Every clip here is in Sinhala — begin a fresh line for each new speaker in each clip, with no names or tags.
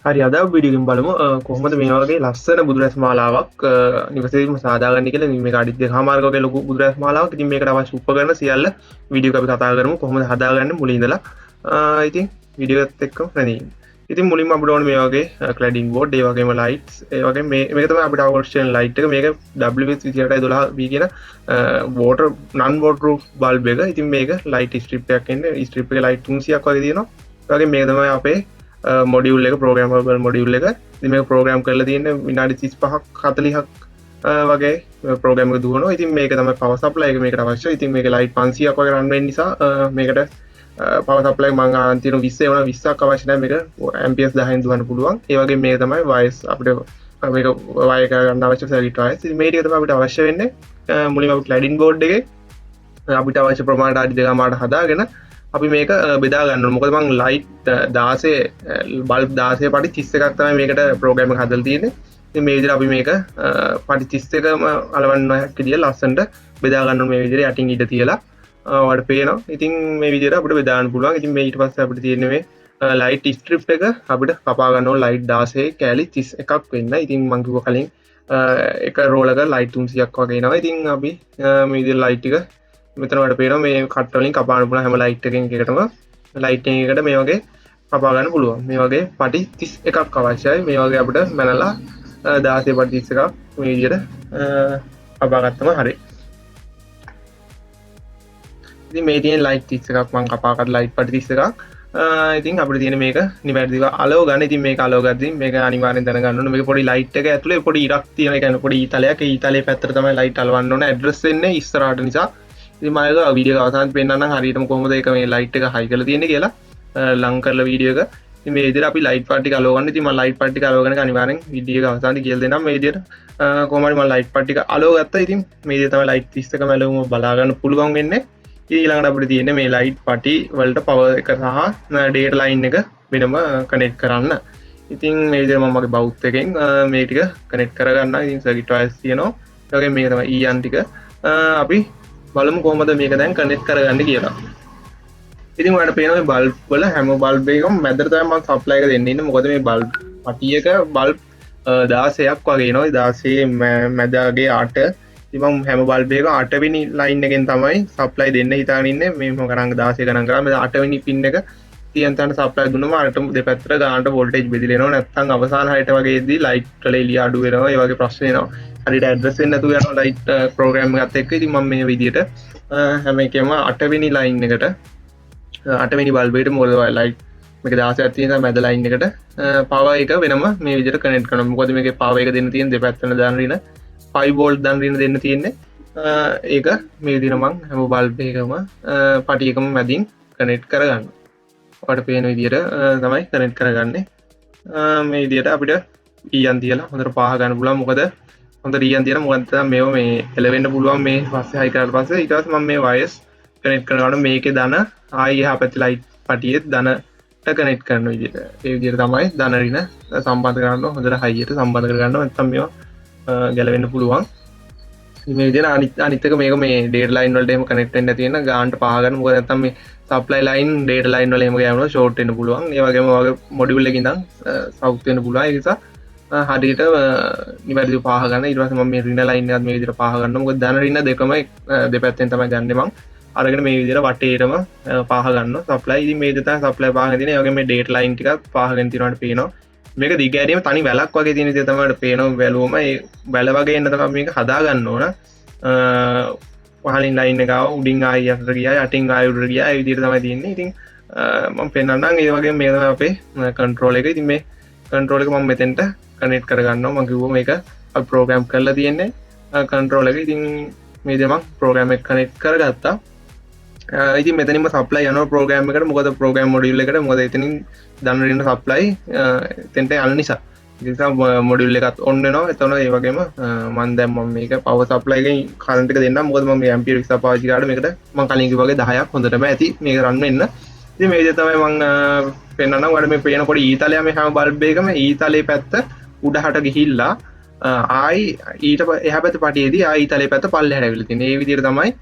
හරි අද වීඩියෝ එකෙන් බලමු කොහොමද මේ වගේ ලස්සන බුදුරැස් මාලාවක් නිවසේදීම සාදාගන්නේ කියලා. මේක අඩි 2කමාරක වගේ ලොකු බුදුරැස් මාලාවක්. ඉතින් මේකට අවශ්‍ය උපකරණ සියල්ල වීඩියෝ එක අපි කතා කරමු කොහොමද හදාගන්නේ මුලින් ඉඳලා. ඉතින් වීඩියෝ එකත් එක්කම රැඳී. ඉතින් මුලින්ම අපිට ඕනේ මේ වගේ ක්ලැඩින් බෝඩ්, ඒ වගේම ලයිට්ස්, ඒ වගේම මේක තමයි අපිට අවශ්‍ය වෙන ලයිට් එක. මේක WS2812 කියන water non waterproof බල්බ් එක. ඉතින් මේක ලයිට් ස්ට්‍රිප් එකක් එන්නේ. ස්ට්‍රිප් එකේ ලයිට් 300ක් වගේ තියෙනවා. ඒ වගේ මේක තමයි අපේ මොඩියුල් එක, ප්‍රෝග්‍රෑමබල් මොඩියුල් එක. ඉතින් මේක ප්‍රෝග්‍රෑම් කරලා තියෙන්නේ විනාඩි 35ක් 40ක් වගේ ප්‍රෝග්‍රෑම් එක දුවනවා. ඉතින් මේක තමයි පවර් සප්ලයි එක මේකට අවශ්‍යයි. ඉතින් මේකේ ලයිට් 500ක් වගේ රන් වෙන නිසා මේකට පවර් සප්ලයි මම අන්තිම 20 වුණා 20ක් අවශ්‍ය නැහැ. මේක ඇම්පියර්ස් 10න් දුවන්න පුළුවන්. ඒ වගේ මේක තමයි වයස් අපිට මේක වයර් කරගන්න අවශ්‍ය සර්කිට් වයර්ස්. ඉතින් මේ ටික තමයි අපිට අවශ්‍ය වෙන්නේ. මුලින්ම අපි ක්ලැඩින් බෝඩ් එකේ අපිට අවශ්‍ය ප්‍රමාණයට අඩි 2කමාරට හදාගෙන අපි මේක බෙදා ගන්න ඕනේ. මොකද මම ලයිට් 16 බල්බ් 16 පටි 31ක් තමයි මේකට ප්‍රෝග්‍රෑම් එක හදලා තියෙන්නේ. ඉතින් මේ විදිහට අපි මේක පටි 31ම අලවන්න විදියට ලස්සනට බෙදා ගන්න ඕනේ. මේ විදිහට යටින් ඉඳ තියලා ඔයාලට පේනවා. ඉතින් මේ විදිහට අපිට බෙදා ගන්න පුළුවන්. ඉතින් මේ ඊට පස්සේ අපිට තියෙන්නේ මේ ලයිට් ස්ට්‍රිප් එක අපිට කපා ගන්න ඕනේ ලයිට් 16 කැලි 31ක් වෙන්න. ඉතින් මම කිව්වා කලින් එක රෝල් එක ලයිට් 300ක් වගේ එනවා. ඉතින් අපි මේ විදිහට ලයිට් ටික මෙතන වලට පේනවා මේ කට් වලින් කපාන්න පුළුවන්. හැම ලයිට් එකකින් එකටම ලයිට් එකකට මේ වගේ කපා ගන්න පුළුවන්. මේ වගේ පටි 31ක් අවශ්‍යයි. මේ වගේ අපිට මැනලා 16 පටි 31ක් මේ විදිහට කපා ගත්තම හරියි. ඉතින් මේ තියෙන ලයිට් 31ක් මම කපා ගත්ත ලයිට් පටි 31ක්. ඉතින් අපිට තියෙන මේක නිවැරදිව අලව ගන්න. ඉතින් මේක අලව ගද්දී මේක අනිවාර්යෙන් දැනගන්න ඕනේ. මේක පොඩි ලයිට් එක ඇතුලේ පොඩි ඉරක් තියෙන. ඒ කියන්නේ පොඩි ඊතලයක්. ඒ ඊතලයේ පැත්තට තමයි ලයිට් අලවන්න ඕනේ. ඇඩ්‍රස් එන්නේ ඉස්සරහට නිසා. ඉතින් මම ඒක වීඩියෝ එක අවසානයේ පෙන්නන්නම් හරියටම කොහොමද ඒක මේ ලයිට් එක හයි කරලා තියෙන්නේ කියලා ලං කරලා වීඩියෝ එක. ඉතින් මේ විදිහට අපි ලයිට් පාට් ටික අලව ගන්න. ඉතින් මම ලයිට් පාට් ටික අලව ගන්න අනිවාර්යෙන් වීඩියෝ එක අවසානයේ කියලා දෙන්නම්. මේ විදිහට කොහොම හරි මම ලයිට් පාට් ටික අලව ගත්තා. ඉතින් මේ විදිහට තමයි ලයිට් 31ම අලවුම බලා ගන්න පුළුවන් වෙන්නේ. ඉතින් ඊළඟට අපිට තියෙන්නේ මේ ලයිට් පටි වලට පවර් එක සහ ඩේටා ලයින් එක වෙනම කනෙක්ට් කරන්න. ඉතින් මේ විදිහට මම මගේ බවුත් එකෙන් මේ ටික කනෙක්ට් කරගන්නවා. ඉතින් සර්කිට් වයර්ස් තියෙනවා. ඒ වගේම මේක තමයි EN ටික අපි බලමු කොහොමද මේක දැන් කනෙක්ට් කරගන්නේ කියලා. ඉතින් ඔයාලට පේනවා මේ බල්බ් වල හැම බල්බ් එකකම මැදට තමයි මම සප්ලයි එක දෙන්න ඉන්නේ. මොකද මේ බල්බ් පටියක බල්බ් 16ක් වගේ එනවා. 16 මැදගේ 8. ඉතින් මම හැම බල්බ් එකක 8 වෙනි ලයින් එකෙන් තමයි සප්ලයි දෙන්න හිතාගෙන ඉන්නේ. මේ මොකක් ගණන් 16 ගණන් කරා. මේ 8 වෙනි පින් එක තියන් තන සප්ලයි දුන්නම අරට දෙපැත්තට ගානට වෝල්ටේජ් බෙදලා එනවා. නැත්නම් අවසාන හරියට වගේදී ලයිට් වල එළිය අඩු වෙනවා. ඒ වගේ ප්‍රශ්න එනවා. හරියට ඇඩ්‍රස් වෙන්නේ නැතුව යනවා ලයිට් ප්‍රෝග්‍රෑම් එකත් එක්ක. ඉතින් මම මේ විදිහට හැම එකෙම 8 වෙනි ලයින් එකට 8 වෙනි බල්බ් එකට මොකද ලයිට් මේක 16ක් තියෙනවා මැද ලයින් එකට පවර් එක වෙනම මේ විදිහට කනෙක්ට් කරනවා. මොකද මේකේ පවර් එක දෙන්න තියෙන දෙපැත්තට දාන රින 5 වෝල්ට් දාන රින දෙන්න තියෙන්නේ. ඒක මේ විදිහට මම හැම බල්බ් එකකම පටි එකම මැදින් කනෙක්ට් කරගන්නවා. ඔයාලට පේන විදිහට තමයි කනෙක්ට් කරගන්නේ. මේ විදිහට අපිට EN තියලා හොඳට පාහ ගන්න පුළුවන්. මොකද හොඳට EN තියලා මොකද මේව මේ එලවෙන්න පුළුවන්. මේ පස්සේ හයි කරලා පස්සේ ඊට පස්සේ මම මේ වයර්ස් කනෙක්ට් කරනකොට මේකේ ධන ආයි එහා පැත්තේ ලයිට් පටියේ ධනට කනෙක්ට් කරන විදිහට. ඒ විදිහට තමයි ධන රින සම්බන්ධ කරගන්න හොඳට හයියට සම්බන්ධ කරගන්න. නැත්නම් මේවා ගැලවෙන්න පුළුවන්. මේ විදිහට අනිත් එක මේක මේ ඩේටා ලයින් වලට එහෙම කනෙක්ට් වෙන්න තියෙන ගානට පාහ ගන්න. මොකද නැත්නම් මේ සප්ලයි ලයින් ඩේටා ලයින් වල එහෙම ගෑවුනොත් ෂෝට් වෙන්න පුළුවන්. ඒ වගේම ඔයගේ මොඩියුල් එකකින් ඉඳන් සවුත් වෙන්න පුළුවන්. ඒ නිසා හරියට නිවැරදිව පාහ ගන්න. ඊට පස්සේ මම මේ රින ලයින් එකත් මේ විදිහට පාහ ගන්නවා. මොකද ධන රින දෙකම දෙපැත්තෙන් තමයි ගන්නෙ මම. අරගෙන මේ විදිහට වටේටම පාහ ගන්නවා සප්ලයි. ඉතින් මේ විදිහට තමයි සප්ලයි පාහගෙන තියෙන්නේ. ඒ වගේම මේ ඩේටා ලයින් ටිකක් පාහගෙන තියෙනවාට පේනවා. මේක දිග ඇරීම තනි වැලක් වගේ තියෙන විදිහ තමයි පේනවා. වැලුවම ඒ වැල වගේ එන්න තමයි මේක හදා ගන්න ඕන. පහලින් ලයින් එක ආව උඩින් ආයි යටට ගියා යටින් ආයි උඩට ගියා. ඒ විදිහට තමයි තියෙන්නේ. ඉතින් මම පෙන්නන්නම්. ඒ වගේම මේ තමයි අපේ කන්ට්‍රෝල් එක. ඉතින් මේ කන්ට්‍රෝල් එක මම මෙතෙන්ට කනෙක්ට් කරගන්නවා. මම කිව්වා මේක අපි ප්‍රෝග්‍රෑම් කරලා තියෙන්නේ කන්ට්‍රෝල් එක. ඉතින් මේ දේ මම ප්‍රෝග්‍රෑම් එක කනෙක්ට් කරගත්තා. ඉතින් මෙතනින්ම සප්ලයි යනවා ප්‍රෝග්‍රෑම් එකට. මොකද ප්‍රෝග්‍රෑම් මොඩියුල් එකට මොකද එතනින් ධන රින සප්ලයි එතෙන්ට යන නිසා. ඒ නිසා මොඩියුල් එකත් ඔන් වෙනවා. එතන ඒ වගේම මම දැන් මම මේක පවර් සප්ලයි එකෙන් කරන්ට් එක දෙන්නම්. මොකද මම මේ ඇම්පියර් 20 පාවිච්චි කරාට මේකට මම කලින් කිව්වා වගේ 10ක් හොඳටම ඇති මේක රන් වෙන්න. ඉතින් මේ විදිහට තමයි මම පෙන්නන්නම්. ඔයාලට මේ පේන පොඩි ඊතලය මේ හැම බල්බ් එකකම ඊතලයේ පැත්ත උඩහට ගිහිල්ලා ආයි ඊට එහා පැත්තේ පටියේදී ආයි ඊතලයේ පැත්ත පල්ලෙහාට ඇවිල්ලා තියෙනවා. මේ විදිහට තමයි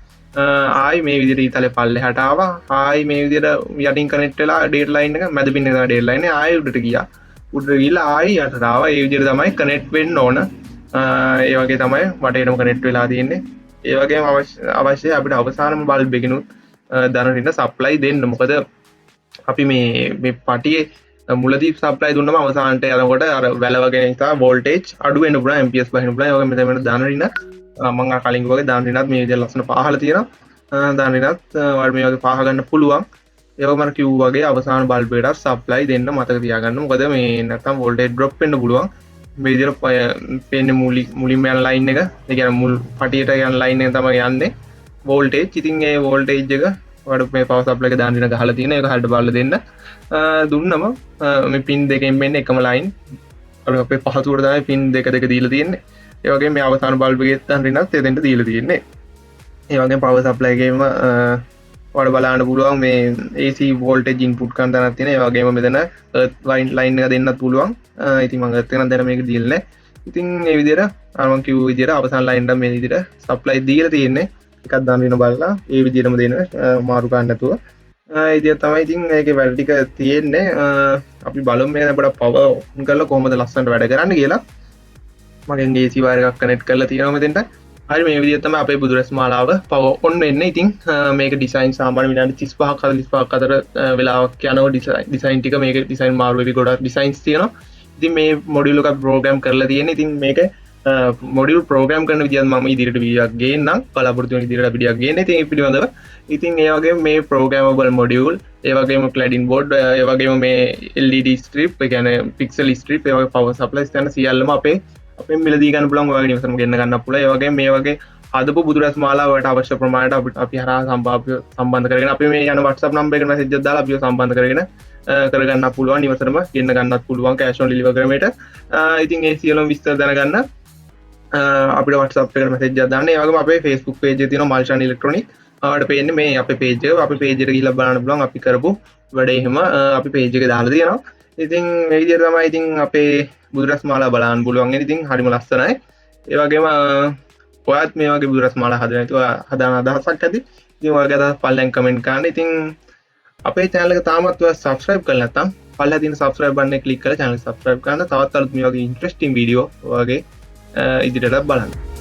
ආයි මේ විදිහට ඊතලේ පල්ලෙහාට ආවා. ආයි මේ විදිහට යටින් කනෙක්ට් වෙලා ඩේටා ලයින් එක මැද පින් එක තමයි ඩේටා ලයින් එක ආයි උඩට ගියා. උඩට ගිහලා ආයි යටට ආවා. ඒ විදිහට තමයි කනෙක්ට් වෙන්න ඕන. ඒ වගේ තමයි වටේටම කනෙක්ට් වෙලා තියෙන්නේ. ඒ වගේම අවශ්‍යයි අපිට අවසානම බල්බ් එකකිනුත් ධන ඍණ සප්ලයි දෙන්න. මොකද අපි මේ පටියේ මුලදී සප්ලයි දුන්නම අවසානට යනකොට අර වැල වගේ නිසා වෝල්ටේජ් අඩු වෙන්න පුළුවන්, ඇම්පියර්ස් බහින්න පුළුවන්. ඒ වගේ මෙතන ධන ඍණ මම කලින් වගේ ධන ඍණත් මේ විදිහට ලස්සන පහල තියෙනවා. ධන ඍණත් වල මේ වගේ පහ ගන්න පුළුවන්. ඒක මම කිව්වා වගේ අවසාන බල්බ් එකට සප්ලයි දෙන්න මතක තියාගන්න. මොකද මේ නැත්තම් වෝල්ටේජ් ඩ්‍රොප් වෙන්න පුළුවන්. මේ විදිහට පේන්නේ මුලින්ම යන ලයින් එක. ඒ කියන්නේ මුල් පටියට යන ලයින් එක තමයි යන්නේ වෝල්ටේජ්. ඉතින් ඒ වෝල්ටේජ් එක ඔයාලට මේ පවර් සප්ලයි එක දාන්න දෙන ගහලා තියෙන ඒක හරියට බලලා දෙන්න. දුන්නම මේ පින් දෙකෙන් මෙන්න එකම ලයින් අපේ පහසුවට තමයි පින් දෙක දීලා තියෙන්නේ. ඒ වගේම මේ අවසාන බල්බ් එකේ තන රිනත් එතෙන්ට දීලා තියෙන්නේ. ඒ වගේම පවර් සප්ලයි එකේම ඔයාලට බලන්න පුළුවන් මේ AC වෝල්ටේජ් ඉන්පුට් කරන තැනක් තියෙනවා. ඒ වගේම මෙතන earth line එක දෙන්නත් පුළුවන්. ඉතින් මම earth එක නම් දැන් මේක දීලා නැහැ. ඉතින් මේ විදිහට මම කිව්ව විදිහට අවසාන ලයින් එක මේ විදිහට සප්ලයි දීලා තියෙන්නේ. එකක් දාන්න වෙන බලලා ඒ විදිහටම දෙන මාරු ගන්න නැතුව ඉතින් තමයි ඉතින් ඒකේ වැඩ ටික තියෙන්නේ. අපි බලමු මේක අපිට පවර් ඔන් කරලා කොහොමද ලස්සනට වැඩ කරන්න කියලා. මගෙන් AC වයර් එකක් කනෙක්ට් කරලා තියෙනවා මෙතෙන්ට. හරි මේ විදිහට තමයි අපේ බුදුරස් මාලාව පවර් ඔන් වෙන්නේ. ඉතින් මේක ඩිසයින් සාමාන්‍ය විනාඩි 35ක් 45ක් අතර වෙලාවක් යනවා ඩිසයින් ටික. මේක ඩිසයින් මාරු වෙවි ගොඩක් ඩිසයින්ස් තියෙනවා. ඉතින් මේ මොඩියුල් එක ප්‍රෝග්‍රෑම් කරලා තියෙන්නේ. ඉතින් මේක මොඩියුල් ප්‍රෝග්‍රෑම් කරන විදිහත් මම ඉදිරියට වීඩියෝ එකක් ගේන්නම්. බලාපොරොත්තු වෙන ඉදිරියට වීඩියෝ එකක් ගේන්න. ඉතින් ඒ පිළිබඳව ඉතින් ඒ වගේම මේ ප්‍රෝග්‍රෑමබල් මොඩියුල්, ඒ වගේම ක්ලැඩින් බෝඩ්, ඒ වගේම මේ LED ස්ට්‍රිප්, ඒ කියන්නේ පික්සල් ස්ට්‍රිප්, ඒ වගේ පවර් සප්ලයිස් යන සියල්ලම අපෙන් මිලදී ගන්න පුළුවන්. ඔය වගේ නිවසම ගෙන්න ගන්නත් පුළුවන්. ඒ වගේම මේ වගේ හදපු බුදුරස් මාලාවට අවශ්‍ය ප්‍රමාණයට අපි හරහා සම්බන්ධ කරගෙන අපි මේ යන WhatsApp නම්බර් එකට මැසේජ් එකක් දාලා අපිව සම්බන්ධ කරගෙන කරගන්න පුළුවන්. නිවසටම ගෙන්න ගන්නත් පුළුවන් කැෂ් ඔන් ඩෙලිවර් ක්‍රමයට. ඉතින් ඒ සියලුම විස්තර දැනගන්න අපිට WhatsApp එකට මැසේජ් එකක් දාන්න. ඒ වගේම අපේ Facebook page එකේ තියෙනවා මල්ෂන් ඉලෙක්ට්‍රොනික්. ඔයාලට පේන්නේ මේ අපේ page එක. අපේ page එකට ගිහිල්ලා බලන්න පුළුවන් අපි කරපු වැඩේ එහෙම අපි page එකේ දාලා තියෙනවා. ඉතින් මේ විදිහට තමයි ඉතින් අපේ බුදුරස් මාලා බලන්න පුළුවන්. ඉතින් හරිම ලස්සනයි. ඒ වගේම ඔයාත් මේ වගේ බුදුරස් මාලා හදන්න නැතුව හදාන අදහසක් ඇති. ඉතින් ඔයාලගේ අදහස් පල්ලෙන් කමෙන්ට් කරන්න. ඉතින් අපේ channel එක තාමත් ඔයා subscribe කරලා නැත්නම් පල්ලෙහා තියෙන subscribe button එක click කරලා channel එක subscribe කරන්න. තවත් අලුත් මේ වගේ interesting video ඔයාගේ ඉදිරියට බලන්න.